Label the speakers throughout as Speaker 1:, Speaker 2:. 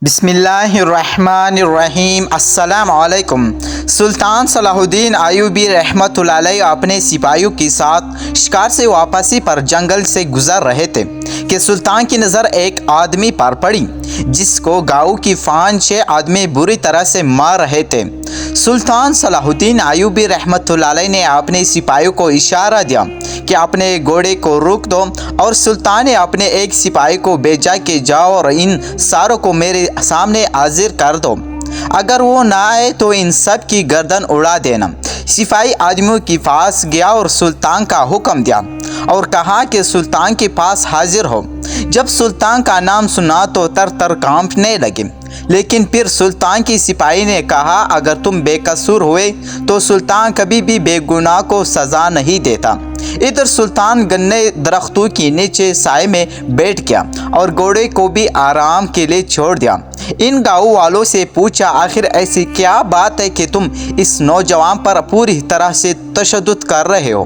Speaker 1: بسم اللہ الرحمن الرحیم۔ السلام علیکم۔ سلطان صلاح الدین ایوبی رحمۃ اللہ علیہ اپنے سپاہیوں کے ساتھ شکار سے واپسی پر جنگل سے گزر رہے تھے کہ سلطان کی نظر ایک آدمی پر پڑی جس کو گاؤں کی فان 6 آدمی بری طرح سے مار رہے تھے۔ سلطان صلاح الدین ایوبی رحمۃ اللہ علیہ نے اپنے سپاہیوں کو اشارہ دیا کہ اپنے گھوڑے کو روک دو، اور سلطان نے اپنے ایک سپاہی کو بھیجا کہ جاؤ اور ان ساروں کو میرے سامنے حاضر کر دو، اگر وہ نہ آئے تو ان سب کی گردن اڑا دینا۔ سپاہی آدمیوں کے پاس گیا اور سلطان کا حکم دیا اور کہا کہ سلطان کے پاس حاضر ہو۔ جب سلطان کا نام سنا تو تر تر کانپنے لگے، لیکن پھر سلطان کی سپاہی نے کہا اگر تم بے قصور ہوئے تو سلطان کبھی بھی بے گناہ کو سزا نہیں دیتا۔ ادھر سلطان گنے درختوں کے نیچے سائے میں بیٹھ گیا اور گھوڑے کو بھی آرام کے لیے چھوڑ دیا۔ ان گاؤں والوں سے پوچھا آخر ایسی کیا بات ہے کہ تم اس نوجوان پر پوری طرح سے تشدد کر رہے ہو؟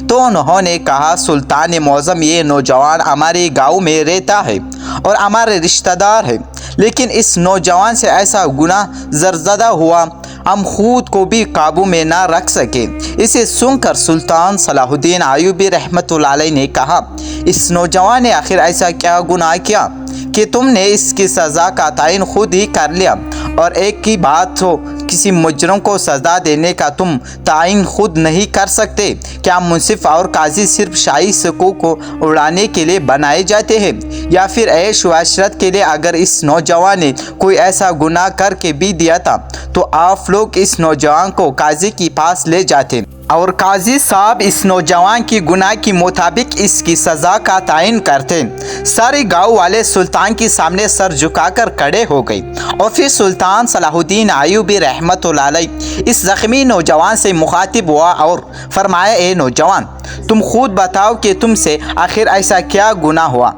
Speaker 1: تو انہوں نے کہا سلطان معظم، یہ نوجوان ہمارے گاؤں میں رہتا ہے اور ہمارے رشتہ دار ہے، لیکن اس نوجوان سے ایسا گناہ زرزدہ ہوا ہم خود کو بھی قابو میں نہ رکھ سکے۔ اسے سن کر سلطان صلاح الدین ایوبی رحمۃ اللہ علیہ نے کہا اس نوجوان نے آخر ایسا کیا گناہ کیا کہ تم نے اس کی سزا کا تعین خود ہی کر لیا؟ اور ایک کی بات ہو، کسی مجرم کو سزا دینے کا تم تعین خود نہیں کر سکتے؟ کیا منصف اور قاضی صرف شاہی حقوق کو اڑانے کے لیے بنائے جاتے ہیں، یا پھر عیش و عشرت کے لیے؟ اگر اس نوجوان نے کوئی ایسا گناہ کر کے بھی دیا تھا تو آپ لوگ اس نوجوان کو قاضی کے پاس لے جاتے اور قاضی صاحب اس نوجوان کی گناہ کے مطابق اس کی سزا کا تعین کرتے۔ سارے گاؤں والے سلطان کے سامنے سر جھکا کر کھڑے ہو گئے، اور پھر سلطان صلاح الدین ایوبی رحمۃ اللہ علیہ اس زخمی نوجوان سے مخاطب ہوا اور فرمایا اے نوجوان، تم خود بتاؤ کہ تم سے آخر ایسا کیا گناہ ہوا،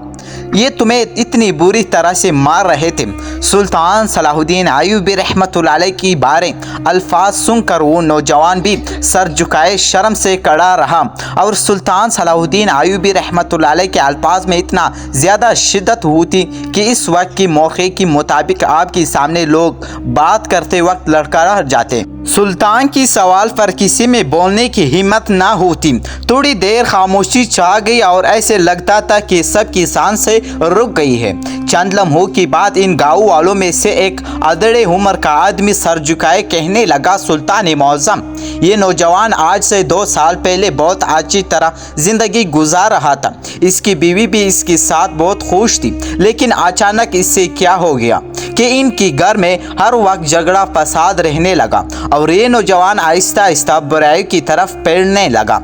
Speaker 1: یہ تمہیں اتنی بری طرح سے مار رہے تھے؟ سلطان صلاح الدین ایوبی رحمۃ اللہ علیہ کی بارے الفاظ سن کر وہ نوجوان بھی سر جھکائے شرم سے کھڑا رہا، اور سلطان صلاح الدین ایوبی رحمۃ اللہ علیہ کے الفاظ میں اتنا زیادہ شدت ہوتی کہ اس وقت کے موقع کے مطابق آپ کے سامنے لوگ بات کرتے وقت لڑکھڑا جاتے۔ سلطان کی سوال پر کسی میں بولنے کی ہمت نہ ہوتی۔ تھوڑی دیر خاموشی چھا گئی اور ایسے لگتا تھا کہ سب کی سانس سے رک گئی ہے۔ چند لمحوں کے بعد ان گاؤں والوں میں سے ایک ادڑے عمر کا آدمی سر جھکائے کہنے لگا سلطان معظم، یہ نوجوان آج سے 2 سال پہلے بہت اچھی طرح زندگی گزار رہا تھا، اس کی بیوی بھی اس کے ساتھ بہت خوش تھی، لیکن اچانک اس سے کیا ہو گیا کہ ان کے گھر میں ہر وقت جھگڑا فساد رہنے لگا اور یہ نوجوان آہستہ آہستہ برائی کی طرف بڑھنے لگا۔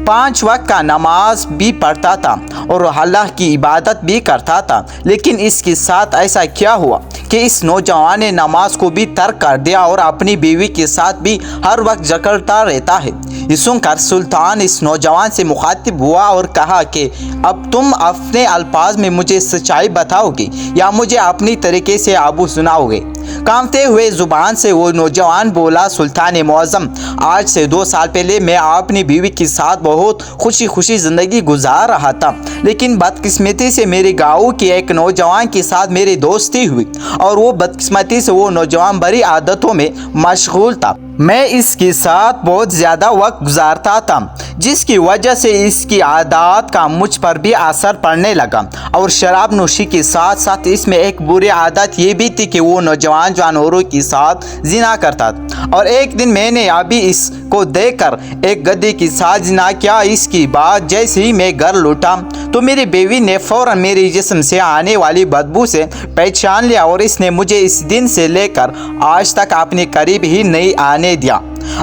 Speaker 1: 5 وقت کا نماز بھی پڑھتا تھا اور اللہ کی عبادت بھی کرتا تھا، لیکن اس کے ساتھ ایسا کیا ہوا کہ اس نوجوان نے نماز کو بھی ترک کر دیا اور اپنی بیوی کے ساتھ بھی ہر وقت جھگڑتا رہتا ہے؟ یہ سن کر سلطان اس نوجوان سے مخاطب ہوا اور کہا کہ اب تم اپنے الفاظ میں مجھے سچائی بتاؤ گے یا مجھے اپنی طریقے سے آبو سناؤ گے؟ کانپتے ہوئے زبان سے وہ نوجوان بولا سلطان معظم، آج سے 2 سال پہلے میں اپنی بیوی کے ساتھ بہت خوشی زندگی گزار رہا تھا، لیکن بدقسمتی سے میرے گاؤں کے ایک نوجوان کے ساتھ میری دوستی ہوئی، اور وہ بدقسمتی سے وہ نوجوان بری عادتوں میں مشغول تھا۔ میں اس کے ساتھ بہت زیادہ وقت گزارتا تھا، جس کی وجہ سے اس کی عادات کا مجھ پر بھی اثر پڑنے لگا، اور شراب نوشی کے ساتھ ساتھ اس میں ایک بری عادت یہ بھی تھی کہ وہ نوجوان جانوروں کے ساتھ زنا کرتا تھا، اور ایک دن میں نے ابھی اس کو دیکھ کر ایک گدھے کے ساتھ زنا کیا۔ اس کی بعد جیسے ہی میں گھر لوٹا تو میری بیوی نے فوراً میرے جسم سے آنے والی بدبو سے پہچان لیا، اور اس نے مجھے اس دن سے لے کر آج تک اپنے قریب ہی نہیں آنے دیا،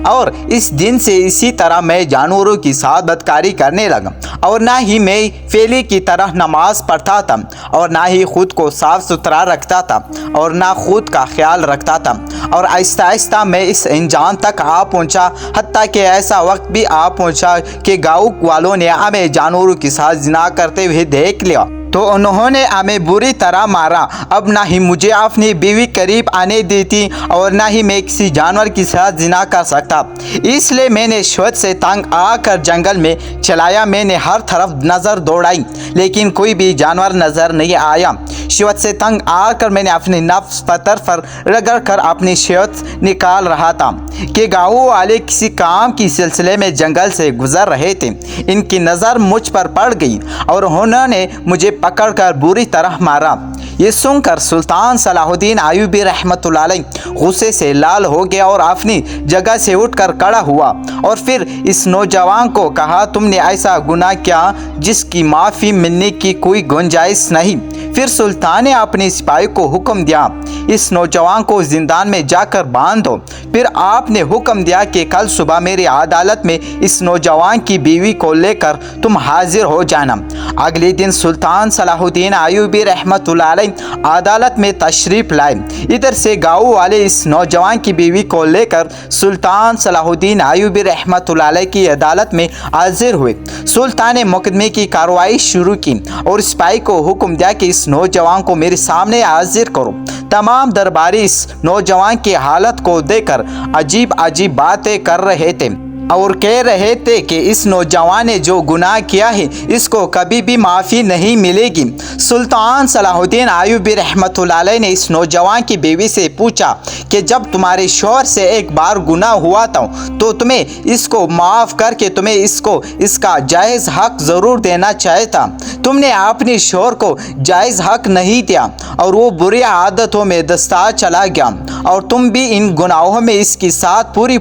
Speaker 1: اور اس دن سے اسی طرح میں جانوروں کے ساتھ بدکاری کرنے لگا، اور نہ ہی میں پہلے کی طرح نماز پڑھتا تھا، اور نہ ہی خود کو صاف ستھرا رکھتا تھا، اور نہ خود کا خیال رکھتا تھا، اور آہستہ آہستہ میں اس انجام تک آ پہنچا، حتیٰ کہ ایسا وقت بھی آ پہنچا کہ گاؤں والوں نے ہمیں جانوروں کے ساتھ زنا کرتے ہوئے دیکھ لیا۔ तो उन्होंने हमें बुरी तरह मारा। अब ना ही मुझे अपनी बीवी करीब आने देती और ना ही मैं किसी जानवर के साथ जिना कर सकता। इसलिए मैंने शहवत से तंग आकर जंगल में चलाया। मैंने हर तरफ नज़र दौड़ाई लेकिन कोई भी जानवर नज़र नहीं आया। शहवत से तंग आकर मैंने अपने नफ्स पत्थर पर रगड़ कर अपनी शहवत निकाल रहा था कि गाँव वाले किसी काम के सिलसिले में जंगल से गुजर रहे थे। इनकी नज़र मुझ पर पड़ गई और उन्होंने मुझे पकड़कर बुरी तरह मारा। ये सुनकर सुल्तान सलाहुद्दीन अय्यूबी रहमतुल्लाह अलैह गुस्से से लाल हो गया और अपनी जगह से उठकर खड़ा हुआ और फिर इस नौजवान को कहा, तुमने ऐसा गुनाह किया जिसकी माफ़ी मिलने की कोई गुंजाइश नहीं। फिर सुल्तान ने अपने सिपाही को हुक्म दिया, इस नौजवान को जिंदान में जाकर बांध दो। फिर आपने हुक्म दिया कि कल सुबह मेरी अदालत में इस नौजवान की बीवी को लेकर तुम हाजिर हो जाना। अगले दिन सुल्तान सलाहुद्दीन अय्यूबी रहमतुल्लाह अलैह अदालत में तशरीफ़ लाए। इधर से गाँव वाले इस नौजवान की बीवी को लेकर सुल्तान सलाहुद्दीन अय्यूबी रहमतुल्लाह अलैह की अदालत में हाजिर हुए। सुल्तान ने मुकदमे की कार्रवाई शुरू की और सिपाही को हुक्म दिया कि इस नौजवान को मेरे सामने हाजिर करो। तमाम दरबारी इस नौजवान की हालत को देखकर अजीब अजीब बातें कर रहे थे और कह रहे थे कि इस नौजवान ने जो गुनाह किया है इसको कभी भी माफ़ी नहीं मिलेगी। सुल्तान सलाहुद्दीन अय्यूबी रहमतुल्लाह अलैह ने इस नौजवान की बीवी से पूछा कि जब तुम्हारे शौहर से एक बार गुनाह हुआ था तो तुम्हें इसको माफ़ करके तुम्हें इसको इसका जायज़ हक ज़रूर देना चाहिए था। तुमने अपने शौहर को जायज़ हक नहीं दिया और वो बुरी आदतों में दस्तार चला गया और तुम भी इन गुनाहों में इसके साथ पूरी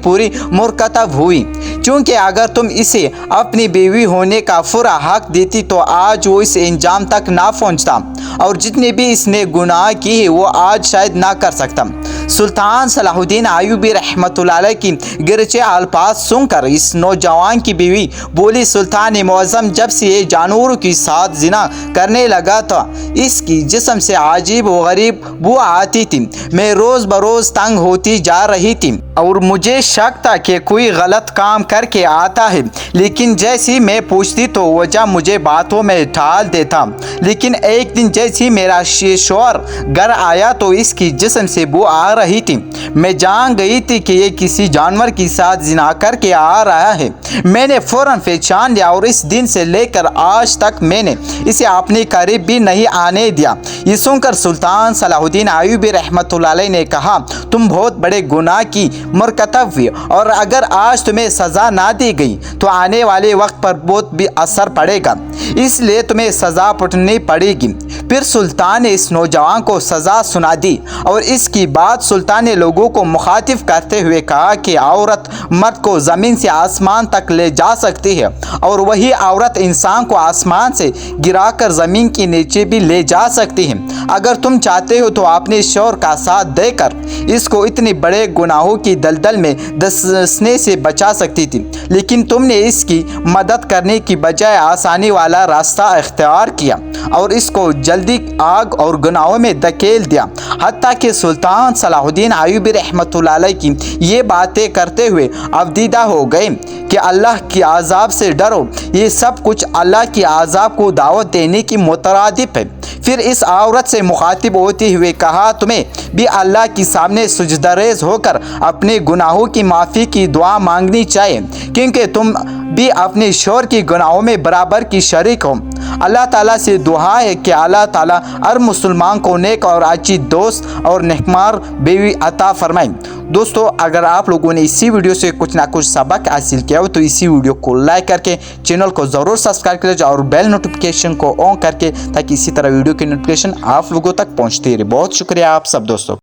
Speaker 1: मुरतकब हुई। क्योंकि अगर तुम इसे अपनी बीवी होने का पूरा हक देती तो आज वो इस इंजाम तक ना पहुंचता और जितने भी इसने गुनाह किए वो आज शायद ना कर सकता। सुल्तान सलाहुद्दीन अय्यूबी रहमतुल्लाह अलैह की गिरचे अल्फाज सुनकर इस नौजवान की बीवी बोली, सुल्तान मुअज़्ज़म, जब से ये जानवरों के साथ जिना करने लगा था इसकी जिस्म से अजीब व गरीब बू आती थी। मैं रोज़ बरोज़ तंग होती जा रही थी और मुझे शक था कि कोई गलत काम करके आता है, लेकिन जैसी मैं पूछती तो वजह मुझे बातों में ढाल देता। लेकिन एक दिन जैसी मेरा शौहर घर आया तो इसकी जिस्म से बू आ रही थी। मैं जान गई थी कि ये किसी जानवर के साथ जिना करके आ रहा है। मैंने फ़ौरन पहचान लिया और इस दिन से लेकर आज तक मैंने इसे अपने करीब भी नहीं आने दिया। ये सुनकर सुल्तान सलाहुद्दीन अय्यूबी रहमतुल्लाह अलैह ने कहा, तुम बहुत बड़े गुनाह की मुरतकब हुए और अगर आज तुम्हें सज़ा ना दी गई तो आने वाले वक्त पर बहुत भी असर पड़ेगा, इसलिए तुम्हें सज़ा पुटनी पड़ेगी। फिर सुल्तान ने इस नौजवान को सज़ा सुना दी और इसकी बात सुल्तान ने लोगों को मुखातिब करते हुए कहा कि औरत मर्द को ज़मीन से आसमान तक ले जा सकती है और वही औरत इंसान को आसमान से गिराकर ज़मीन के नीचे भी ले जा सकती है। अगर तुम चाहते हो तो अपने शौहर का साथ देकर इसको इतने बड़े गुनाहों की दलदल में धंसने से बचा सकती थी, लेकिन तुमने इसकी मदद करने की बजाय आसानी वाला रास्ता इख्तियार किया और इसको जल्दी आग और गुनाहों में धकेल दिया। हत्ता कि सुल्तान सलाहुद्दीन अय्यूबी रहमतुल्लाह अलैह की ये बातें करते हुए अवदीदा हो गए कि अल्लाह की आज़ाब से डरो। ये सब कुछ अल्लाह की आज़ाब को दावत देने की मुतरादिफ है। फिर इस औरत से मुखातिब होते हुए कहा, तुम्हें भी अल्लाह के सामने सुजदरेज़ होकर अपने गुनाहों की माफ़ी की दुआ मांगनी चाहिए, क्योंकि तुम भी अपने शौहर के गुनाहों में बराबर की शरीक हो। अल्लाह ताला से दुआ है कि अल्लाह ताला हर मुसलमान को नेक और अच्छी दोस्त और नेकमार बीवी अता फरमाए। दोस्तों, अगर आप लोगों ने इसी वीडियो से कुछ ना कुछ सबक हासिल किया हो तो इसी वीडियो को लाइक करके चैनल को ज़रूर सब्सक्राइब करें और बेल नोटिफिकेशन को ऑन करके, ताकि इसी तरह वीडियो की नोटिफिकेशन आप लोगों तक पहुँचती रहे। बहुत शुक्रिया आप सब दोस्तों।